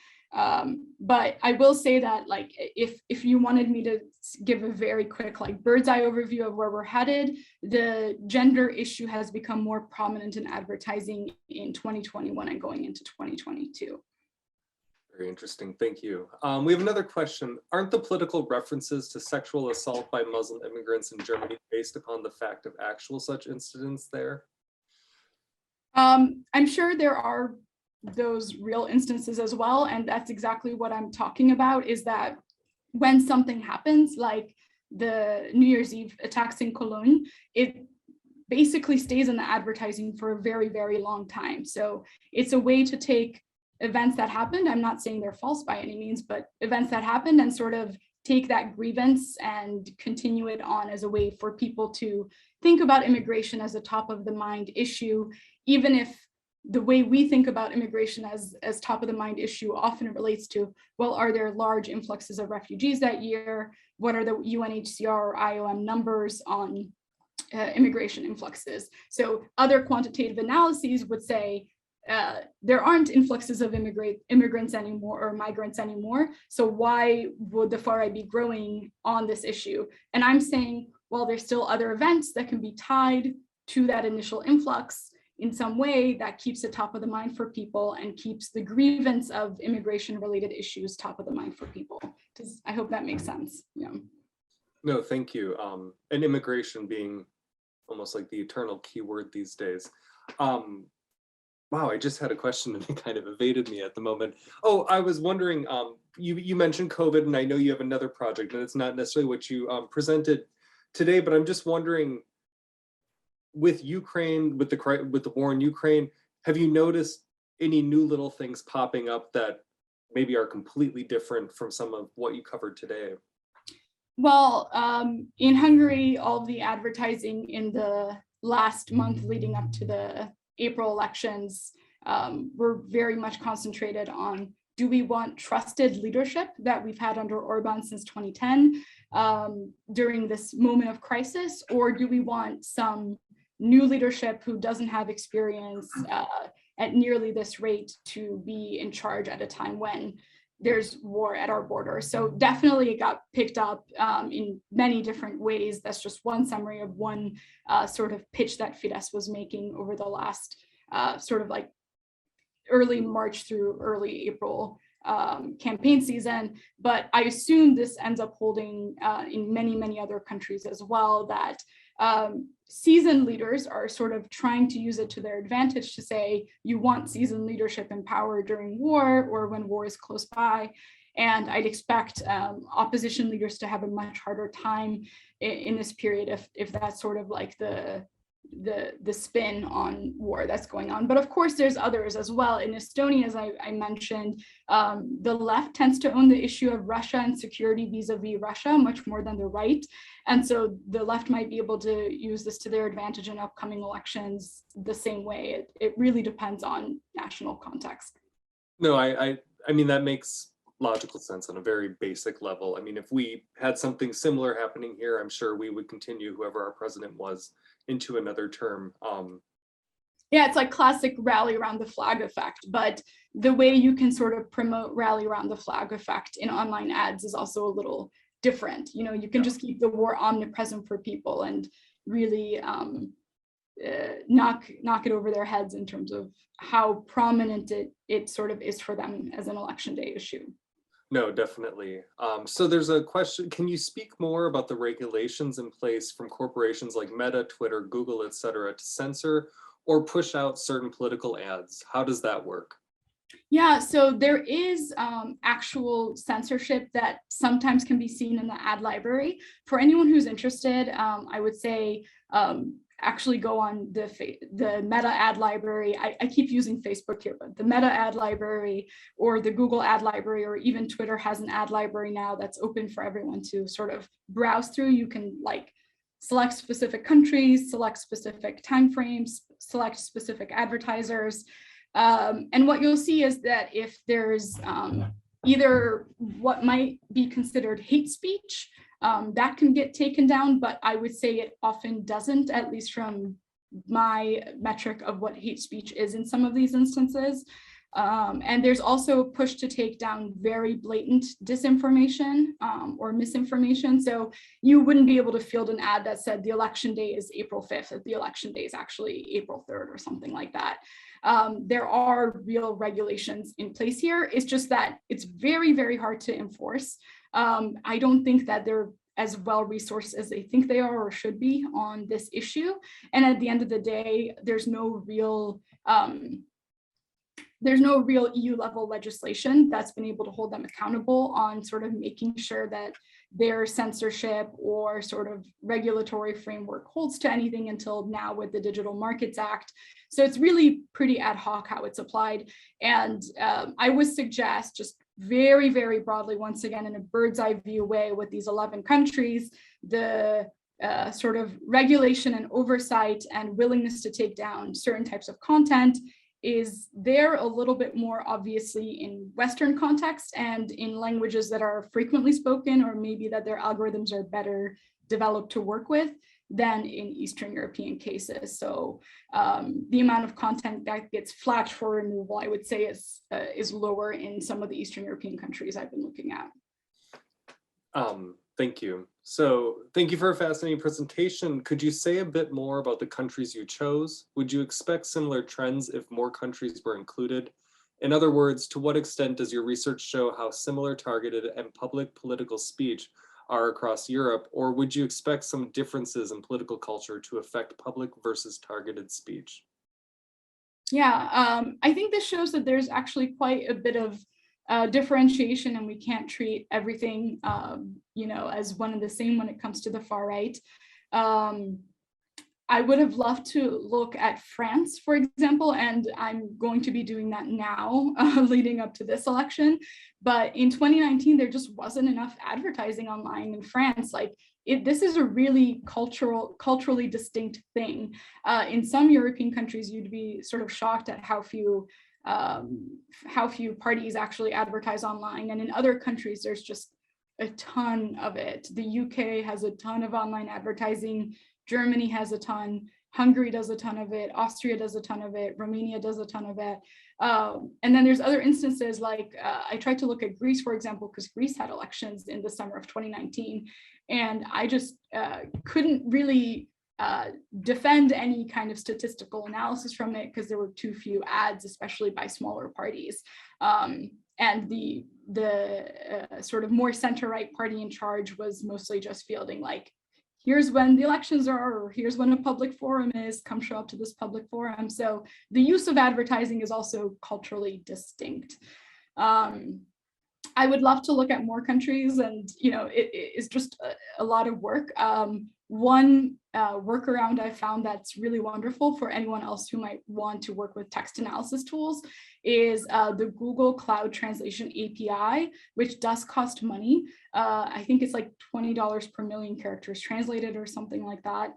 But I will say that, like, if you wanted me to give a very quick, like, bird's eye overview of where we're headed, the gender issue has become more prominent in advertising in 2021 and going into 2022. Very interesting, thank you. We have another question. Aren't the political references to sexual assault by Muslim immigrants in Germany based upon the fact of actual such incidents there? I'm sure there are those real instances as well. And that's exactly what I'm talking about, is that when something happens, like the New Year's Eve attacks in Cologne, it basically stays in the advertising for a very, very long time. So it's a way to take events that happened, I'm not saying they're false by any means, but events that happened, and sort of take that grievance and continue it on as a way for people to think about immigration as a top of the mind issue, even if the way we think about immigration as top of the mind issue often relates to, well, are there large influxes of refugees that year? What are the UNHCR or IOM numbers on immigration influxes? So other quantitative analyses would say there aren't influxes of immigrants anymore or migrants anymore. So why would the far right be growing on this issue? And I'm saying, well, there's still other events that can be tied to that initial influx in some way that keeps it top of the mind for people and keeps the grievance of immigration related issues top of the mind for people. I hope that makes sense. Yeah. No, thank you. And immigration being almost like the eternal keyword these days. Wow, I just had a question and it kind of evaded me at the moment. Oh, I was wondering, you mentioned COVID, and I know you have another project, and it's not necessarily what you presented today, but I'm just wondering, with Ukraine, with the war in Ukraine, have you noticed any new little things popping up that maybe are completely different from some of what you covered today? Well, in Hungary, all of the advertising in the last month leading up to the April elections were very much concentrated on, do we want trusted leadership that we've had under Orban since 2010 during this moment of crisis, or do we want some new leadership who doesn't have experience at nearly this rate to be in charge at a time when there's war at our border? So definitely it got picked up in many different ways. That's just one summary of one sort of pitch that Fidesz was making over the last sort of like early March through early April campaign season. But I assume this ends up holding in many, many other countries as well, that Seasoned leaders are sort of trying to use it to their advantage to say, you want seasoned leadership and power during war or when war is close by. And I'd expect opposition leaders to have a much harder time in this period if that's sort of like the spin on war that's going on. But of course, there's others as well. In Estonia, as I mentioned, the left tends to own the issue of Russia and security vis-a-vis Russia much more than the right. And so the left might be able to use this to their advantage in upcoming elections the same way. It really depends on national context. No, I mean, that makes logical sense on a very basic level. I mean, if we had something similar happening here, I'm sure we would continue, whoever our president was, into another term. Yeah, it's like classic rally around the flag effect, but the way you can sort of promote rally around the flag effect in online ads is also a little different. You know, you can just keep the war omnipresent for people and really knock it over their heads in terms of how prominent it sort of is for them as an election day issue. No, definitely. So there's a question, can you speak more about the regulations in place from corporations like Meta, Twitter, Google, et cetera, to censor or push out certain political ads? How does that work? Yeah, so there is actual censorship that sometimes can be seen in the ad library. For anyone who's interested, I would say actually go on the Meta ad library. I keep using Facebook here, but the Meta ad library or the Google ad library, or even Twitter has an ad library now that's open for everyone to sort of browse through. You can like select specific countries, select specific timeframes, select specific advertisers. And what you'll see is that if there's either what might be considered hate speech, that can get taken down, but I would say it often doesn't, at least from my metric of what hate speech is in some of these instances. And there's also a push to take down very blatant disinformation or misinformation. So you wouldn't be able to field an ad that said the election day is April 5th, or the election day is actually April 3rd or something like that. There are real regulations in place here. It's just that it's very, very hard to enforce. I don't think that they're as well resourced as they think they are or should be on this issue. And at the end of the day, there's no real EU level legislation that's been able to hold them accountable on sort of making sure that their censorship or sort of regulatory framework holds to anything until now with the Digital Markets Act. So it's really pretty ad hoc how it's applied. And I would suggest, just very, very broadly, once again, in a bird's eye view way with these 11 countries, the sort of regulation and oversight and willingness to take down certain types of content is there a little bit more obviously in Western context and in languages that are frequently spoken, or maybe that their algorithms are better developed to work with than in Eastern European cases. So the amount of content that gets flagged for removal, I would say is lower in some of the Eastern European countries I've been looking at. Thank you. So thank you for a fascinating presentation. Could you say a bit more about the countries you chose? Would you expect similar trends if more countries were included? In other words, to what extent does your research show how similar targeted and public political speech are across Europe, or would you expect some differences in political culture to affect public versus targeted speech? Yeah, I think this shows that there's actually quite a bit of differentiation, and we can't treat everything as one and the same when it comes to the far right. I would have loved to look at France, for example, and I'm going to be doing that now leading up to this election. But in 2019, there just wasn't enough advertising online in France. Like this is a really culturally distinct thing. In some European countries, you'd be sort of shocked at how few parties actually advertise online. And in other countries, there's just a ton of it. The UK has a ton of online advertising. Germany has a ton, Hungary does a ton of it, Austria does a ton of it, Romania does a ton of it. And then there's other instances like, I tried to look at Greece, for example, because Greece had elections in the summer of 2019. And I just couldn't really defend any kind of statistical analysis from it because there were too few ads, especially by smaller parties. And the sort of more center-right party in charge was mostly just fielding like here's when the elections are, or here's when a public forum is, come show up to this public forum. So the use of advertising is also culturally distinct. I would love to look at more countries, and it is just a lot of work. One workaround I found that's really wonderful for anyone else who might want to work with text analysis tools is the Google Cloud Translation API, which does cost money. I think it's like $20 per million characters translated or something like that.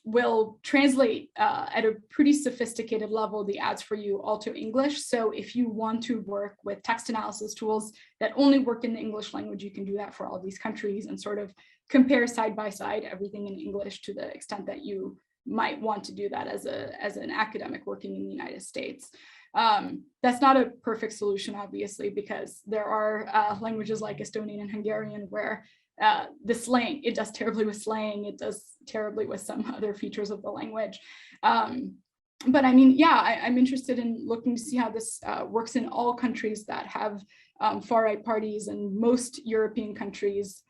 Will translate at a pretty sophisticated level the ads for you all to English. So if you want to work with text analysis tools that only work in the English language, you can do that for all these countries and sort of compare side by side everything in English to the extent that you might want to do that as an academic working in the United States. That's not a perfect solution, obviously, because there are languages like Estonian and Hungarian where the slang, it does terribly with slang, it does terribly with some other features of the language. But I mean, yeah, I'm interested in looking to see how this works in all countries that have far-right parties, and most European countries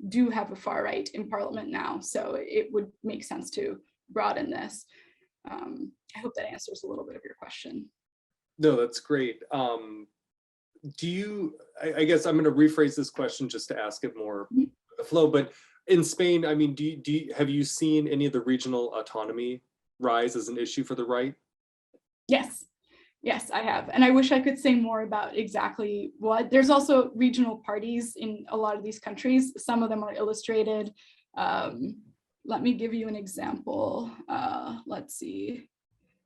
do have a far-right in parliament now. So it would make sense to broaden this. I hope that answers a little bit of your question. No, that's great. I guess I'm going to rephrase this question just to ask it more the flow, but in Spain, I mean, have you seen any of the regional autonomy rise as an issue for the right? Yes, I have. And I wish I could say more about exactly what. There's also regional parties in a lot of these countries. Some of them are illustrated. Let me give you an example. Let's see.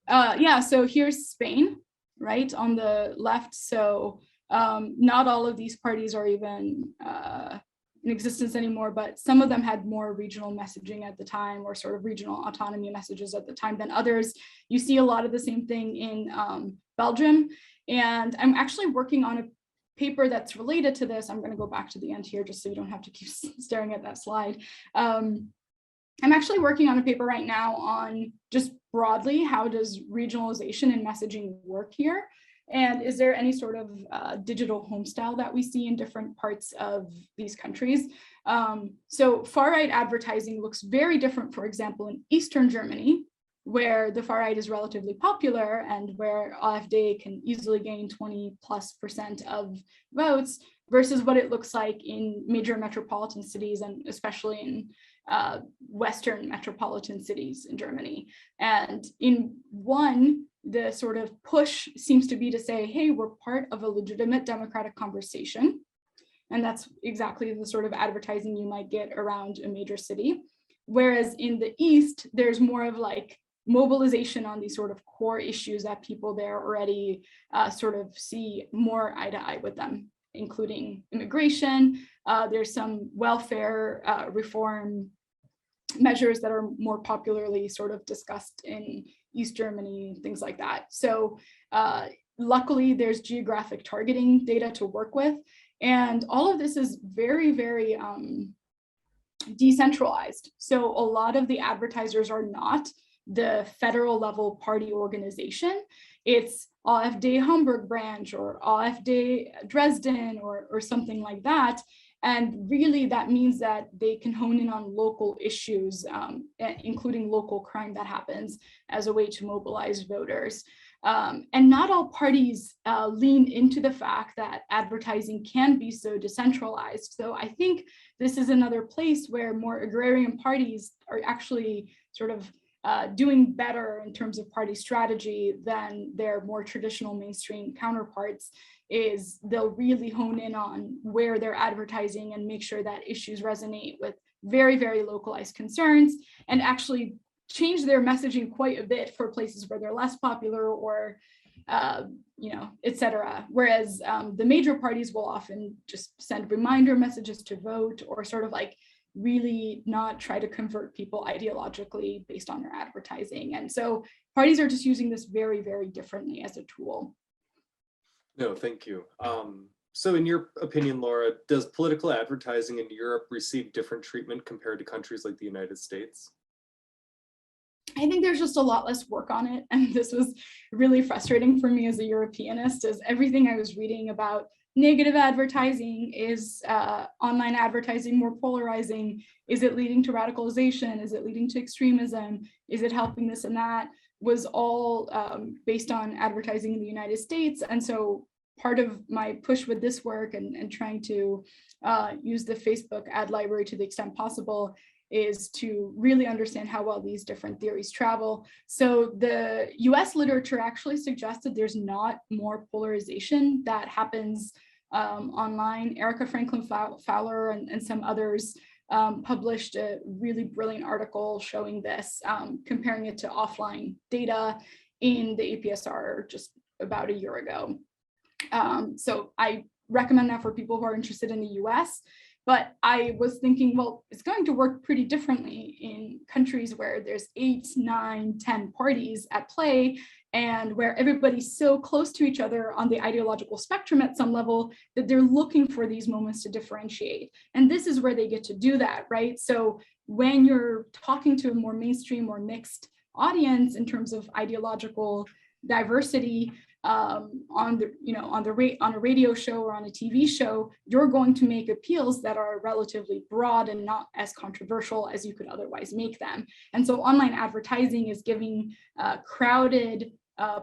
Yeah, so here's Spain, right, on the left. So not all of these parties are even in existence anymore, but some of them had more regional messaging at the time, or sort of regional autonomy messages at the time than others. You see a lot of the same thing in Belgium. And I'm actually working on a paper that's related to this. I'm going to go back to the end here just so you don't have to keep staring at that slide. I'm actually working on a paper right now on just broadly, how does regionalization and messaging work here? And is there any sort of digital home style that we see in different parts of these countries? So far-right advertising looks very different, for example, in Eastern Germany, where the far-right is relatively popular and where AfD can easily gain 20+% of votes, versus what it looks like in major metropolitan cities, and especially in Western metropolitan cities in Germany. And in one, the sort of push seems to be to say, hey, we're part of a legitimate democratic conversation. And that's exactly the sort of advertising you might get around a major city. Whereas in the East, there's more of like mobilization on these sort of core issues that people there already sort of see more eye to eye with them, including immigration. There's some welfare reform measures that are more popularly sort of discussed in East Germany, things like that. So luckily, there's geographic targeting data to work with. And all of this is very, very decentralized. So a lot of the advertisers are not the federal level party organization. It's AfD Hamburg branch or AfD Dresden or something like that. And really that means that they can hone in on local issues, including local crime that happens, as a way to mobilize voters. And not all parties lean into the fact that advertising can be so decentralized. So I think this is another place where more agrarian parties are actually sort of doing better in terms of party strategy than their more traditional mainstream counterparts. Is they'll really hone in on where they're advertising and make sure that issues resonate with very, very localized concerns, and actually change their messaging quite a bit for places where they're less popular or, et cetera. Whereas the major parties will often just send reminder messages to vote, or sort of like really not try to convert people ideologically based on their advertising. And so parties are just using this very, very differently as a tool. No, thank you. So in your opinion, Laura, does political advertising in Europe receive different treatment compared to countries like the United States? I think there's just a lot less work on it. And this was really frustrating for me as a Europeanist, is everything I was reading about negative advertising. Is online advertising more polarizing? Is it leading to radicalization? Is it leading to extremism? Is it helping this and that? Was all based on advertising in the United States. And so part of my push with this work and trying to use the Facebook ad library to the extent possible is to really understand how well these different theories travel. So the US literature actually suggests that there's not more polarization that happens online. Erica Franklin Fowler and some others published a really brilliant article showing this, comparing it to offline data in the APSR just about a year ago. So I recommend that for people who are interested in the US. But I was thinking, well, it's going to work pretty differently in countries where there's 8, 9, 10 parties at play, and where everybody's so close to each other on the ideological spectrum at some level that they're looking for these moments to differentiate. And this is where they get to do that, right? So when you're talking to a more mainstream or mixed audience in terms of ideological diversity, on a radio show or on a TV show, you're going to make appeals that are relatively broad and not as controversial as you could otherwise make them. And so online advertising is giving crowded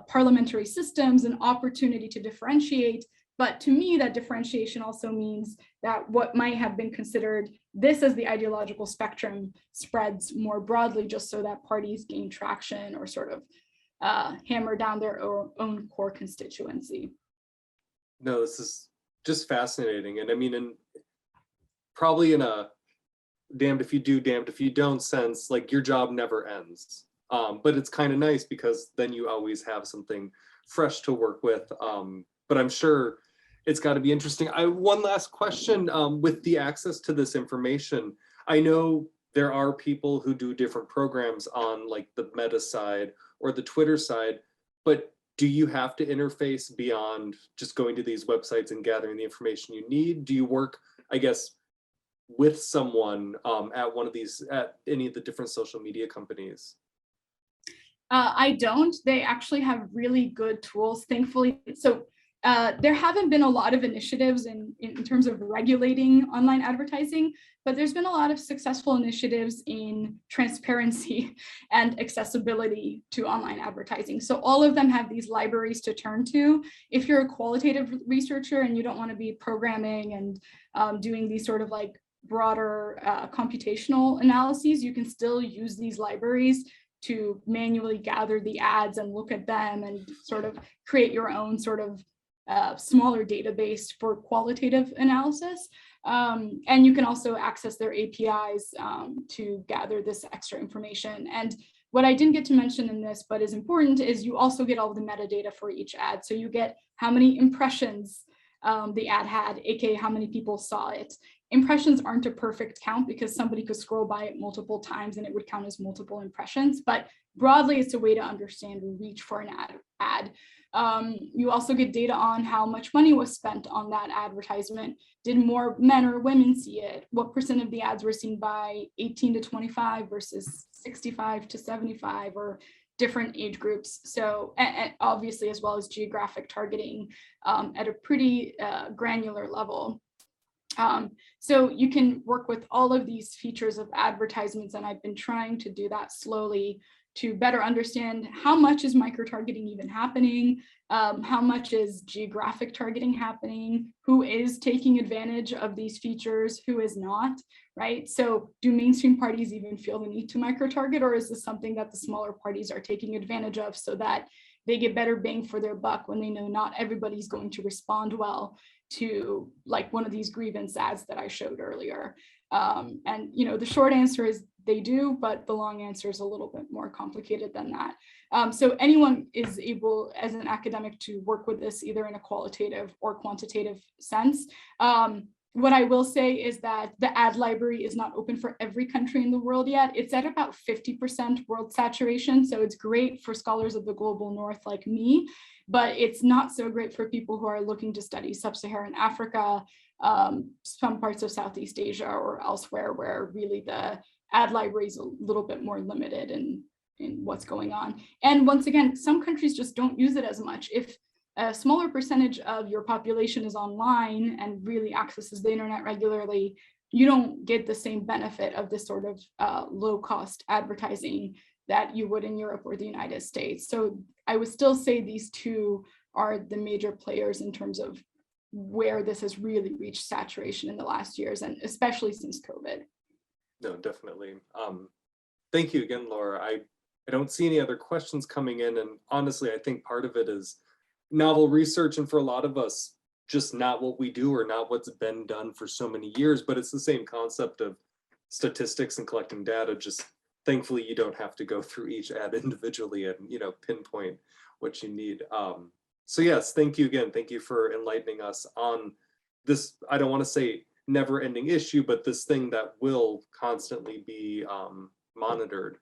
parliamentary systems an opportunity to differentiate. But to me, that differentiation also means that what might have been considered this as the ideological spectrum spreads more broadly, just so that parties gain traction or sort of hammer down their own core constituency. No, this is just fascinating. And I mean, probably in a damned if you do, damned if you don't sense, like your job never ends. But it's kind of nice because then you always have something fresh to work with. But I'm sure it's got to be interesting. One last question, with the access to this information. I know there are people who do different programs on like the Meta side or the Twitter side, but do you have to interface beyond just going to these websites and gathering the information you need? Do you work, I guess, with someone at one of these, at any of the different social media companies? I don't. They actually have really good tools, thankfully. So there haven't been a lot of initiatives in terms of regulating online advertising, but there's been a lot of successful initiatives in transparency and accessibility to online advertising. So all of them have these libraries to turn to. If you're a qualitative researcher and you don't want to be programming and doing these sort of like broader computational analyses, you can still use these libraries to manually gather the ads and look at them and sort of create your own sort of smaller database for qualitative analysis. And you can also access their APIs to gather this extra information. And what I didn't get to mention in this, but is important, is you also get all the metadata for each ad. So you get how many impressions the ad had, aka how many people saw it. Impressions aren't a perfect count because somebody could scroll by it multiple times and it would count as multiple impressions, but broadly it's a way to understand reach for an ad. You also get data on how much money was spent on that advertisement. Did more men or women see it? What percent of the ads were seen by 18 to 25 versus 65 to 75, or different age groups? So, and obviously, as well as geographic targeting at a pretty granular level. So you can work with all of these features of advertisements, and I've been trying to do that slowly to better understand how much is micro-targeting even happening, how much is geographic targeting happening, who is taking advantage of these features, who is not, right? So do mainstream parties even feel the need to micro-target, or is this something that the smaller parties are taking advantage of so that they get better bang for their buck when they know not everybody's going to respond well to like one of these grievance ads that I showed earlier? And you know, the short answer is they do, but the long answer is a little bit more complicated than that. So anyone is able as an academic to work with this either in a qualitative or quantitative sense. What I will say is that the ad library is not open for every country in the world yet. It's at about 50% world saturation. So it's great for scholars of the global north like me, but it's not so great for people who are looking to study sub-Saharan Africa, some parts of Southeast Asia or elsewhere where really the ad library is a little bit more limited in what's going on. And once again, some countries just don't use it as much. If a smaller percentage of your population is online and really accesses the internet regularly, you don't get the same benefit of this sort of low-cost advertising that you would in Europe or the United States. So I would still say these two are the major players in terms of where this has really reached saturation in the last years, and especially since COVID. No, definitely. Thank you again, Laura. I don't see any other questions coming in. And honestly, I think part of it is novel research. And for a lot of us, just not what we do or not what's been done for so many years, but it's the same concept of statistics and collecting data. Just thankfully, you don't have to go through each ad individually and, you know, pinpoint what you need. So yes, thank you again. Thank you for enlightening us on this, I don't want to say never ending issue, but this thing that will constantly be monitored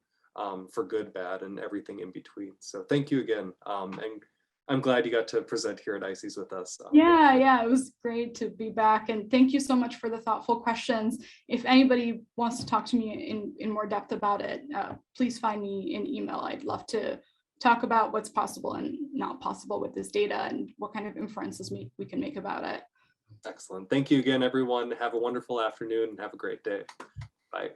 for good, bad, and everything in between. So thank you again. And I'm glad you got to present here at ISEEES with us. Yeah, it was great to be back. And thank you so much for the thoughtful questions. If anybody wants to talk to me in more depth about it, please find me in email. I'd love to talk about what's possible and not possible with this data and what kind of inferences we can make about it. Excellent. Thank you again, everyone. Have a wonderful afternoon and have a great day. Bye.